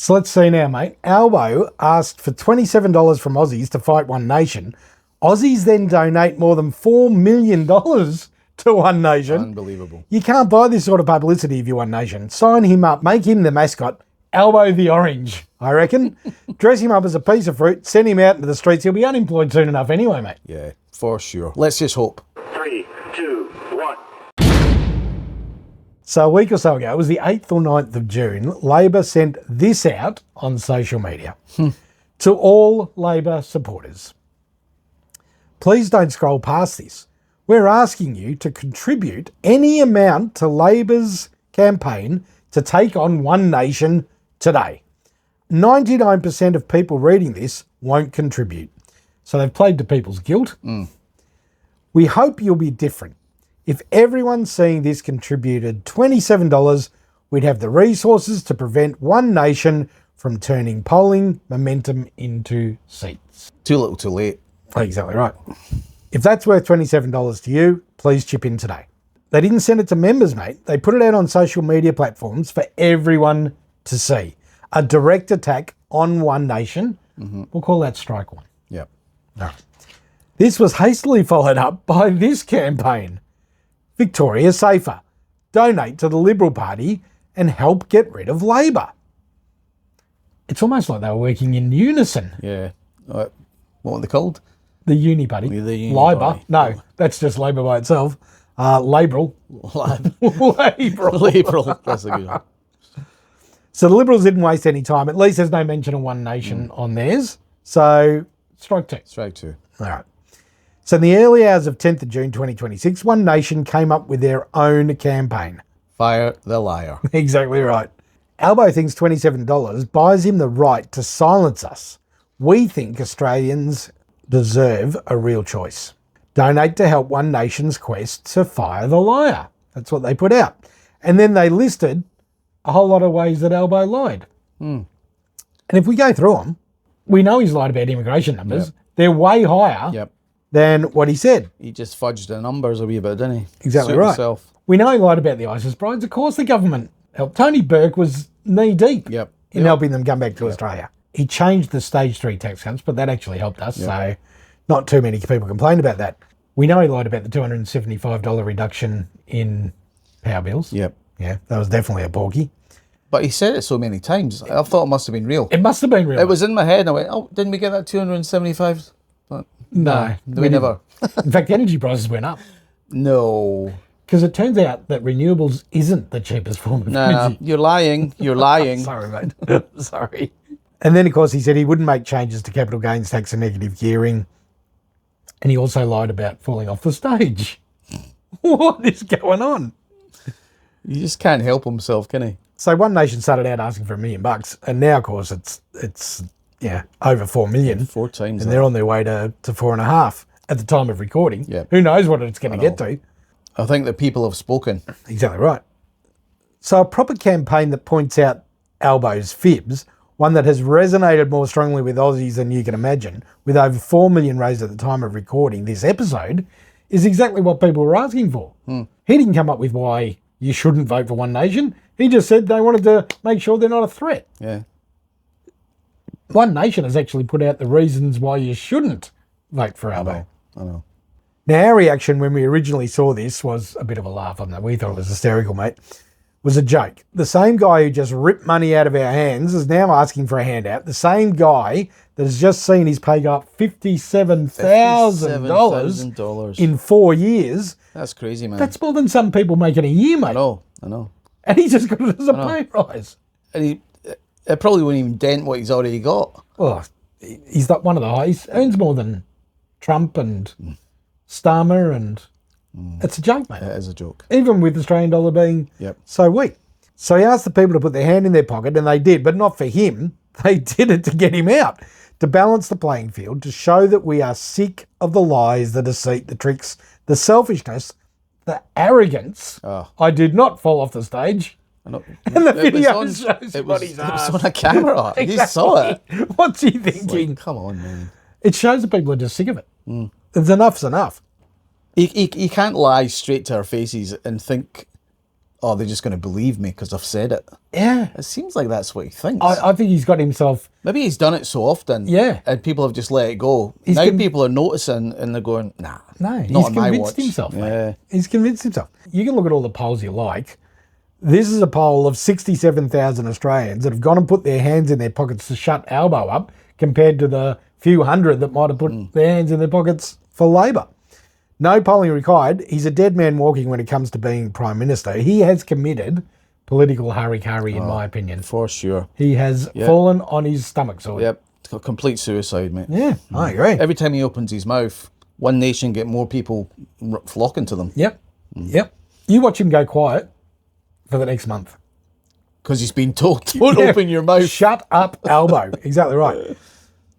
So let's see now, mate. Albo asked for $27 from Aussies to fight One Nation. Aussies then donate more than $4 million to One Nation. Unbelievable. You can't buy this sort of publicity if you're One Nation. Sign him up. Make him the mascot. Albo the Orange, I reckon. Dress him up as a piece of fruit. Send him out into the streets. He'll be unemployed soon enough anyway, mate. Yeah, for sure. Let's just hope. 3, 2, 1. So a week or so ago, it was the 8th or 9th of June, Labor sent this out on social media to all Labor supporters. Please don't scroll past this. We're asking you to contribute any amount to Labor's campaign to take on One Nation today. 99% of people reading this won't contribute. So they've played to people's guilt. We hope you'll be different. If everyone seeing this contributed $27, we'd have the resources to prevent One Nation from turning polling momentum into seats. Too little, too late. Exactly right. If that's worth $27 to you, please chip in today. They didn't send it to members, mate. They put it out on social media platforms for everyone to see. A direct attack on One Nation. We'll call that strike one. Yep. All right. This was hastily followed up by this campaign. Victoria Safer. Donate to the Liberal Party and help get rid of Labor. It's almost like they were working in unison. Yeah. What were they called? The Uni Party. The Uni Labor. Party. No, that's just Labor by itself. Liberal. Liberal. Liberal. That's a good one. So the Liberals didn't waste any time. At least there's no mention of One Nation on theirs. So strike two. Strike two. All right. So in the early hours of 10th of June 2026, One Nation came up with their own campaign. Fire the liar. Exactly right. Albo thinks $27 buys him the right to silence us. We think Australians deserve a real choice. Donate to help One Nation's quest to fire the liar. That's what they put out. And then they listed a whole lot of ways that Albo lied. And if we go through them, we know he's lied about immigration numbers. Yep. They're way higher than what he said. He just fudged the numbers a wee bit, didn't he? Exactly Suit right. himself. We know he lied about the ISIS brides. Of course the government helped. Tony Burke was knee deep in helping them come back to Australia. He changed the stage 3 tax cuts, but that actually helped us. So not too many people complained about that. We know he lied about the $275 reduction in power bills. Yep. Yeah, that was definitely a porky. But he said it so many times. I thought it must have been real. It must have been real. It was in my head and I went, oh, didn't we get that 275? But No. we never. In fact, energy prices went up. No. Because it turns out that renewables isn't the cheapest form of energy. You're lying. You're lying. Sorry, mate. Sorry. And then, of course, he said he wouldn't make changes to capital gains tax and negative gearing. And he also lied about falling off the stage. What is going on? You just can't help himself, can he? So One Nation started out asking for $1 million, and now, of course, it's over 4 million. 4 times. And they're on their way to 4.5 at the time of recording. Yeah. Who knows what it's going to get to? I think the people have spoken. Exactly right. So a proper campaign that points out Albo's fibs, one that has resonated more strongly with Aussies than you can imagine, with over 4 million raised at the time of recording this episode, is exactly what people were asking for. He didn't come up with why you shouldn't vote for One Nation. He just said they wanted to make sure they're not a threat. Yeah. One Nation has actually put out the reasons why you shouldn't vote for Albo. I know. Now, our reaction when we originally saw this was a bit of a laugh on that. We thought it was hysterical, mate. It was a joke. The same guy who just ripped money out of our hands is now asking for a handout. The same guy that has just seen his pay go up $57,000 in 4 years. That's crazy, man. That's more than some people make in a year, mate. I know. And he just got it as a pay rise. And it probably wouldn't even dent what he's already got. Well, he's got one of the highest. He earns more than Trump and Starmer, and it's a joke, mate. It is a joke. Even with the Australian dollar being so weak. So he asked the people to put their hand in their pocket, and they did, but not for him. They did it to get him out, to balance the playing field, to show that we are sick of the lies, the deceit, the tricks, the selfishness, the arrogance. I did not fall off the stage. I know. And the video shows it what was, he's it was asked. on a camera. Exactly. You saw it. What's he thinking? Like, come on, man. It shows that people are just sick of it. Enough's enough. He can't lie straight to our faces and think oh, they're just going to believe me because I've said it. Yeah. It seems like that's what he thinks. I think he's got himself. Maybe he's done it so often. Yeah. And people have just let it go. He's Now people are noticing and they're going, nah. No, not he's on my convinced watch. himself, mate. Yeah. He's convinced himself. You can look at all the polls you like. This is a poll of 67,000 Australians that have gone and put their hands in their pockets to shut Albo up compared to the few hundred that might have put their hands in their pockets for Labor. No polling required. He's a dead man walking when it comes to being Prime Minister. He has committed political harikari, in my opinion. For sure. He has fallen on his stomach sword. Yep. It's a complete suicide, mate. Yeah, I agree. Every time he opens his mouth, one nation get more people flocking to them. Yep. Yep. You watch him go quiet for the next month. Because he's been told, don't open your mouth. Shut up, Albo. Exactly right.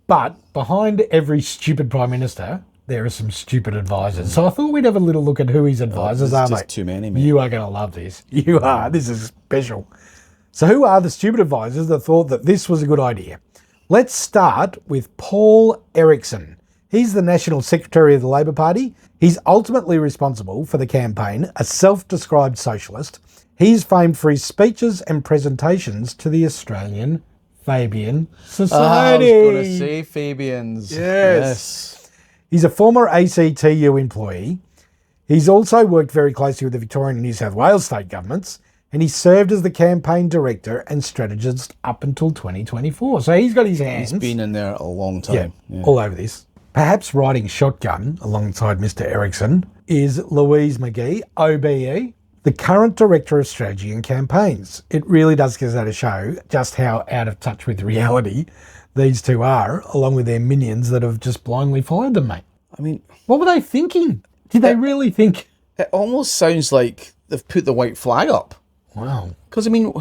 But behind every stupid Prime Minister, there are some stupid advisors. So I thought we'd have a little look at who his advisors are, just mate. too many, mate. You are going to love this. You are. This is special. So who are the stupid advisors that thought that this was a good idea? Let's start with Paul Erickson. He's the National Secretary of the Labor Party. He's ultimately responsible for the campaign, a self-described socialist. He's famed for his speeches and presentations to the Australian Fabian Society. I was going to say Fabians. Yes. He's a former ACTU employee. He's also worked very closely with the Victorian and New South Wales state governments, and he served as the campaign director and strategist up until 2024. So he's got his hands. He's been in there a long time. Yeah. all over this. Perhaps riding shotgun alongside Mr. Erickson is Louise McGee, OBE, the current Director of Strategy and Campaigns. It really does go to show just how out of touch with reality these two are, along with their minions that have just blindly followed them, mate. I mean, What were they thinking? Did they really think? it almost sounds like they've put the white flag up. Wow. Because, I mean,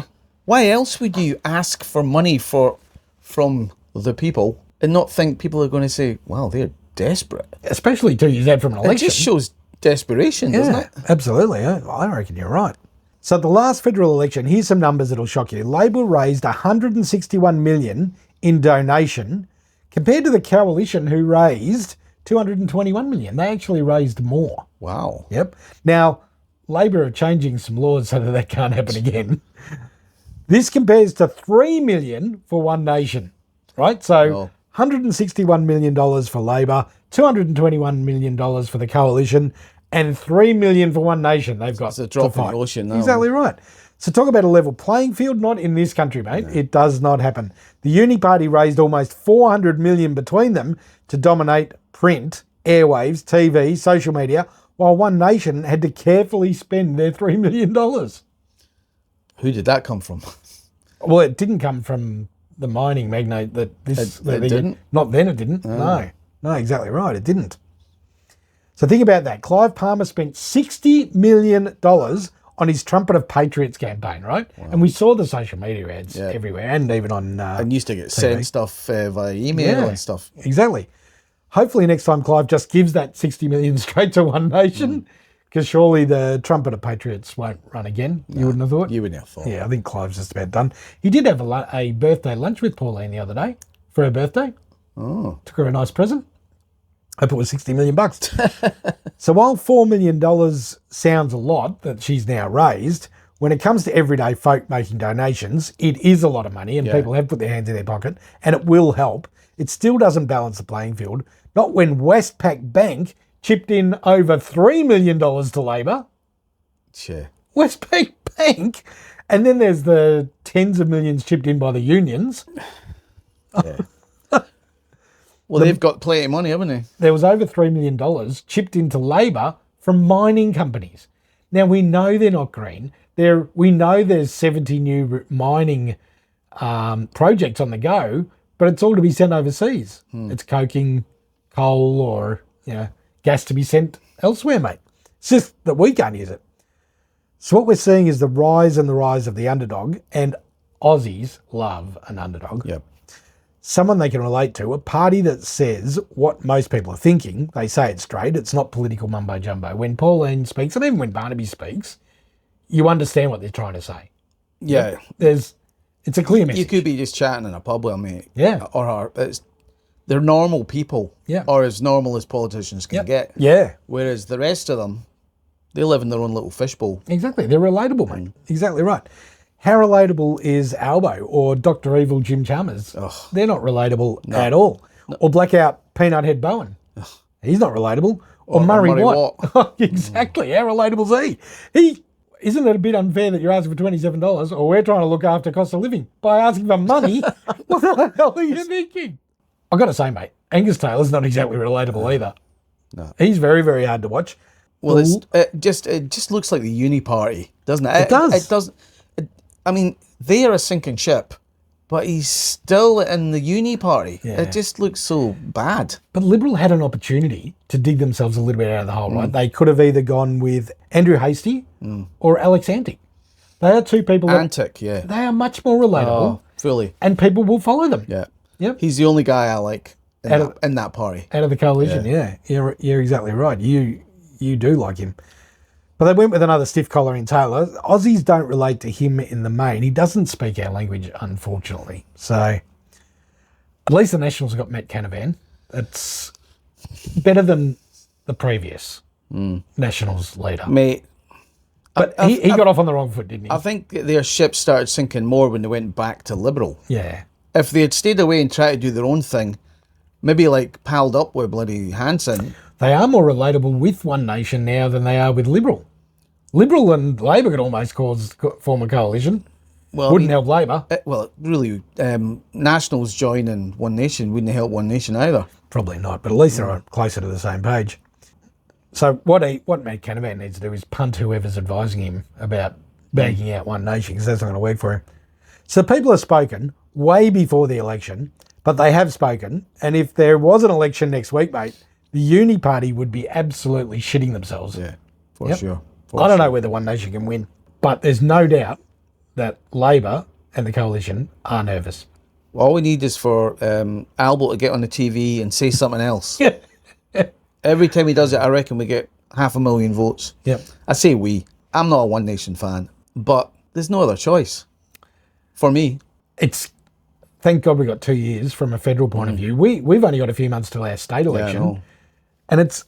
why else would you ask for money from the people and not think people are going to say, wow, they're desperate? Especially 2 years out from an It election. just shows desperation, doesn't it? Absolutely. I reckon you're right. So the last federal election, here's some numbers that'll shock you. Labor raised 161 million in donation compared to the coalition who raised 221 million. They actually raised more. Wow. Yep. Now, Labor are changing some laws so that can't happen again. This compares to 3 million for One Nation, right? So $161 million for Labor, $221 million for the coalition, and $3 million for One Nation. They've got It's a drop to in fight. the ocean now. Exactly right. So talk about a level playing field. Not in this country, mate. It does not happen. The Uni Party raised almost 400 million between them to dominate print, airwaves, TV, social media, while One Nation had to carefully spend their $3 million. Who did that come from? Well, it didn't come from the mining magnate that this... It didn't? Not then it didn't. No, exactly right. It didn't. So think about that. Clive Palmer spent $60 million on his Trumpet of Patriots campaign, right? Wow. And we saw the social media ads everywhere and even on And used to get TV. sent stuff via email and stuff. Exactly. Hopefully next time Clive just gives that 60 million straight to One Nation, because surely the Trumpet of Patriots won't run again. You wouldn't have thought? You wouldn't have thought. Yeah, I think Clive's just about done. He did have a birthday lunch with Pauline the other day for her birthday. Oh. Took her a nice present. Hope it was 60 million bucks. So while $4 million sounds a lot that she's now raised, when it comes to everyday folk making donations, it is a lot of money and people have put their hands in their pocket and it will help. It still doesn't balance the playing field. Not when Westpac Bank chipped in over $3 million to Labor. Sure. Westpac Bank. And then there's the tens of millions chipped in by the unions. Yeah. Well, they've got plenty of money, haven't they? There was over $3 million chipped into Labor from mining companies. Now, we know they're not green. We know there's 70 new mining projects on the go, but it's all to be sent overseas. It's coking coal or gas to be sent elsewhere, mate. It's just that we can't use it. So what we're seeing is the rise and the rise of the underdog, and Aussies love an underdog. Yep. Someone they can relate to, a party that says what most people are thinking. They say it straight. It's not political mumbo jumbo. When Pauline speaks, and even when Barnaby speaks, you understand what they're trying to say. Yeah. It's a clear message. You could be just chatting in a pub with me. Yeah. They're normal people. Yeah. Or as normal as politicians can get. Yeah. Whereas the rest of them, They live in their own little fishbowl. Exactly. They're relatable, mate. Exactly right. How relatable is Albo or Dr. Evil Jim Chalmers? Ugh. They're not relatable at all. Or Blackout Peanut Head Bowen. He's not relatable. Or Murray Watt. Exactly. How relatable is he? Isn't it a bit unfair that you're asking for $27 or we're trying to look after cost of living by asking for money? What the hell are you thinking? I've got to say, mate, Angus Taylor's not exactly relatable either. No. He's very, very hard to watch. Well, it just looks like the uni party, doesn't it? It does. It does. I mean, they are a sinking ship, but he's still in the uni party. Yeah. It just looks so bad. But Liberal had an opportunity to dig themselves a little bit out of the hole, right? They could have either gone with Andrew Hastie or Alex Antic. They are two people Antic, yeah. they are much more relatable Oh, fully. and people will follow them. Yeah. Yep. He's the only guy I like Out in that party. Out of the coalition, yeah. You're exactly right. You do like him. But they went with another stiff collar in Taylor. Aussies don't relate to him in the main. He doesn't speak our language, unfortunately. So at least the Nationals have got Matt Canavan. It's better than the previous Nationals leader. Mate, But he got off on the wrong foot, didn't he? I think their ship started sinking more when they went back to Liberal. Yeah. If they had stayed away and tried to do their own thing, maybe like palled up with bloody Hanson. They are more relatable with One Nation now than they are with Liberal. Liberal and Labor could almost form a coalition. Well, Wouldn't help Labor. Really, Nationals joining One Nation wouldn't help One Nation either. Probably not, but at least they're on closer to the same page. So what Matt Canavan needs to do is punt whoever's advising him about bagging out One Nation, because that's not going to work for him. So people have spoken way before the election, but they have spoken, and if there was an election next week, mate, the Uni Party would be absolutely shitting themselves. Yeah, for Yep. sure. I don't know whether One Nation can win, but there's no doubt that Labor and the coalition are nervous. All we need is for Albo to get on the TV and say something else. Every time he does it, I reckon we get 500,000 votes. Yep. I say we. I'm not a One Nation fan, but there's no other choice for me. Thank God we got 2 years from a federal point of view. We've only got a few months till our state election. know. And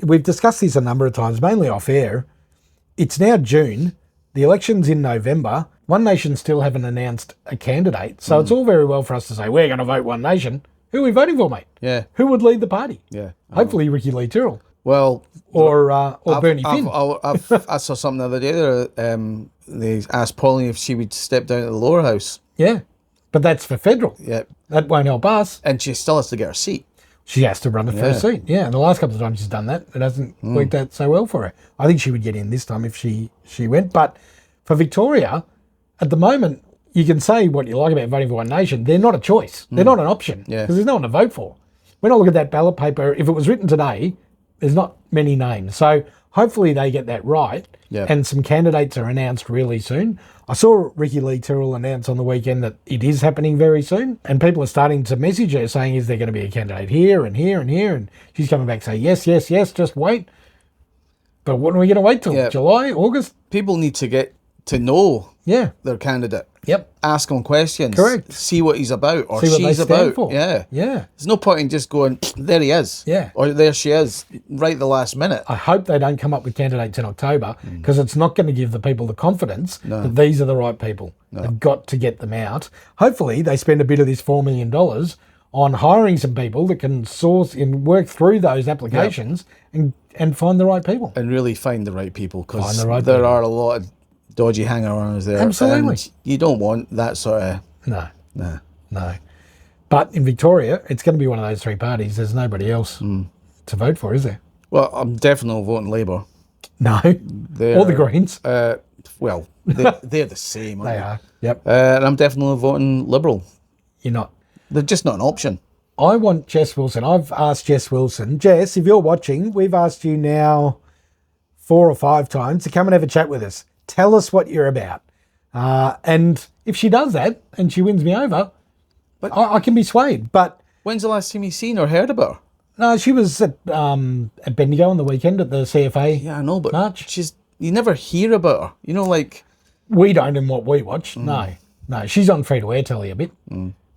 we've discussed this a number of times, mainly off air. It's now June. The election's in November. One Nation still haven't announced a candidate. So it's all very well for us to say, we're going to vote One Nation. Who are we voting for, mate? Yeah. Who would lead the party? Yeah. Hopefully Ricky Lee Tyrrell Well, or Bernie Finn. I saw something the other day. They asked Pauline if she would step down to the lower house. Yeah. But that's for federal. Yeah. That won't help us. And she still has to get her seat. She has to run the first seat. Yeah, and the last couple of times she's done that, it hasn't worked out so well for her. I think she would get in this time if she went. But for Victoria, at the moment, you can say what you like about voting for One Nation. They're not a choice. They're not an option. Yeah. Because there's no one to vote for. When I look at that ballot paper, if it was written today, there's not many names. So hopefully they get that right. Yeah. And some candidates are announced really soon. I saw Ricky Lee Tyrrell announce on the weekend that it is happening very soon. And people are starting to message her saying, is there going to be a candidate here and here and here? And she's coming back saying, yes, just wait. But what are we going to wait till? Yeah. July, August? People need to get to know Yeah. their candidate. Yep. Ask him questions. Correct. See what he's about or See what they she's stand about. for. Yeah. Yeah. There's no point in just going, there he is. Yeah. Or there she is, right at the last minute. I hope they don't come up with candidates in October because it's not going to give the people the confidence that these are the right people. They've got to get them out. Hopefully they spend a bit of this $4 million on hiring some people that can source and work through those applications and find the right people. And really find the right people, because Find the right there people. are a lot of dodgy hanger-ons there. Absolutely. And you don't want that sort of... No. But in Victoria, it's going to be one of those three parties. There's nobody else to vote for, is there? Well, I'm definitely voting Labour. No. They're, Or the Greens. Well, they're the same, aren't They are. Yep. And I'm definitely voting Liberal. You're not. They're just not an option. I want Jess Wilson. I've asked Jess Wilson. Jess, if you're watching, we've asked you now 4 or 5 times to come and have a chat with us. Tell us what you're about. And if she does that and she wins me over, I can be swayed. But When's the last time you seen or heard about her? no, she was at Bendigo on the weekend at the CFA. Yeah, I know, but March. you never hear about her. You know, like... We don't in what we watch. No. She's on free-to-air telly a bit.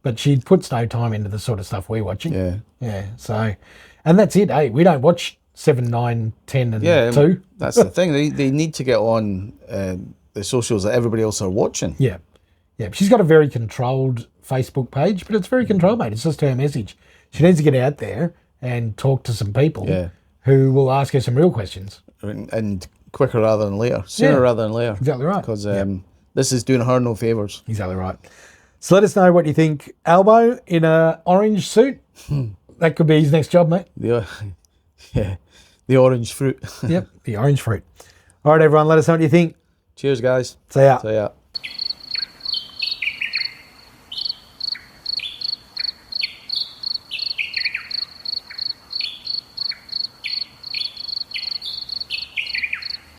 But she puts no time into the sort of stuff we're watching. Yeah. Yeah, so... And that's it, eh? We don't watch 7, 9, 10, and Yeah, 2. that's the thing. They need to get on the socials that everybody else are watching. Yeah. Yeah. She's got a very controlled Facebook page, but it's very controlled, mate. It's just her message. She needs to get out there and talk to some people who will ask her some real questions. And quicker rather than later. Sooner rather than later. Exactly right. Because this is doing her no favours. Exactly right. So let us know what you think. Albo in a orange suit. That could be his next job, mate. The orange fruit. Yep, the orange fruit. All right, everyone, let us know what you think. Cheers, guys. See ya. See ya.